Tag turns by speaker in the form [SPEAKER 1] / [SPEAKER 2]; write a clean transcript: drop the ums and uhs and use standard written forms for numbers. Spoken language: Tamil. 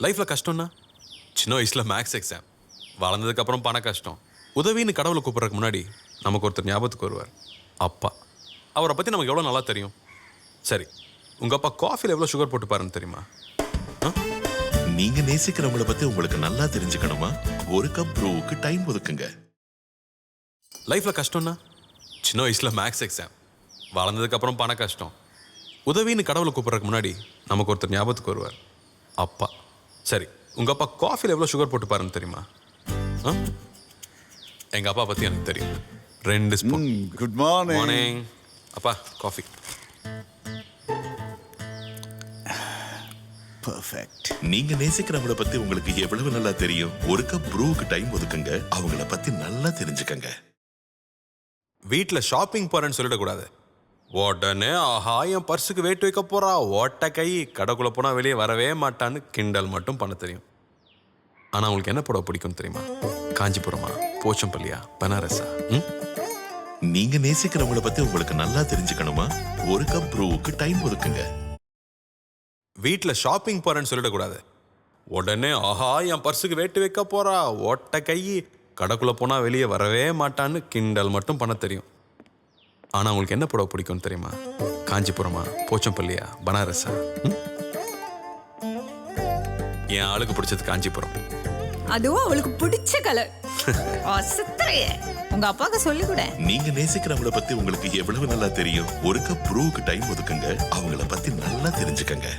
[SPEAKER 1] லைஃப்ல கஷ்டம்னா சின்ன வயசுல மேக்ஸ் எக்ஸாம், வளர்ந்ததுக்கு அப்புறம் பண கஷ்டம். உதவின்னு கடவுளை கூப்பிட்றதுக்கு முன்னாடி நமக்கு ஒருத்தர் ஞாபகத்துக்கு வருவார், அப்பா. அவரை பத்தி நமக்கு எவ்வளவு நல்லா தெரியும். சரி, உங்க அப்பா காஃபில எவ்வளவு சுகர் போட்டு பாருன்னு தெரியுமா?
[SPEAKER 2] நீங்க நேசிக்கிறவங்கள பத்தி உங்களுக்கு நல்லா தெரிஞ்சுக்கணுமா? ஒரு கப் ப்ரூவுக்கு டைம் ஒதுக்குங்க.
[SPEAKER 1] லைஃப்ல கஷ்டம்னா சின்ன வயசுல மேக்ஸ் எக்ஸாம், வளர்ந்ததுக்கு அப்புறம் பண கஷ்டம். உதவின்னு கடவுளை கூப்பிட்றதுக்கு முன்னாடி நமக்கு ஒருத்தர் ஞாபகத்துக்கு வருவார், அப்பா. சரி, உங்க அப்பா காஃபில எவ்வளவு சுகர் போட்டு பாருன்னு தெரியுமா? எங்க அப்பா பத்தி எனக்கு தெரியும். 2 ஸ்பூன்.
[SPEAKER 3] Good morning.
[SPEAKER 1] மார்னிங். அப்பா காஃபி.
[SPEAKER 3] பர்ஃபெக்ட்.
[SPEAKER 2] நீங்க நேசிக்கிறவங்கள பத்தி உங்களுக்கு எவ்வளவு நல்லா தெரியும்? ஒரு கப் ப்ரூவுக்கு டைம் ஒதுக்குங்க. அவங்கள பத்தி நல்லா தெரிஞ்சுக்கங்க.
[SPEAKER 1] வீட்டுல ஷாப்பிங் போறேன்னு சொல்லிடக்கூடாது. உடனே ஆஹா என் பர்சுக்கு வெயிட் வைக்க போறா, ஓட்ட கை, கடைக்குள்ள போனா வெளியே வரவே மாட்டான்னு கிண்டல் மட்டும் பண்ண தெரியும். ஆனா உங்களுக்கு என்ன புடவை பிடிக்கும் தெரியுமா? காஞ்சிபுரமா, போச்சம்பள்ளியா, பனாரஸா?
[SPEAKER 2] நீங்க நேசிக்கிறவங்கள பத்தி உங்களுக்கு நல்லா தெரிஞ்சுக்கணுமா? ஒரு கப் ப்ரூவுக்கு டைம் ஒதுக்குங்க.
[SPEAKER 1] வீட்டுல ஷாப்பிங் போறேன்னு சொல்லிடக்கூடாது. உடனே ஆஹா என் பர்சுக்கு வெயிட் வைக்க போறா, ஓட்ட கை, கடைக்குள்ள போனா வெளியே வரவே மாட்டான்னு கிண்டல் மட்டும் பண்ண தெரியும். ஆனா உங்களுக்கு என்ன புடவை பிடிக்கும் தெரியுமா? காஞ்சிபுரமா, போச்சம்பள்ளியா, பனாரஸா? என் ஆளுக்கு பிடிச்சது காஞ்சிபுரம்.
[SPEAKER 4] அதுவும் அவளுக்கு பிடிச்ச கலர். உங்க அப்பாவுக்கு சொல்லி கூட.
[SPEAKER 2] நீங்க நேசிக்கிறவங்கள பத்தி உங்களுக்கு எவ்வளவு நல்லா தெரியும்? ஒரு கப் ப்ரூவுக்கு டைம் ஒதுக்குங்க. அவங்கள பத்தி நல்லா தெரிஞ்சுக்கங்க.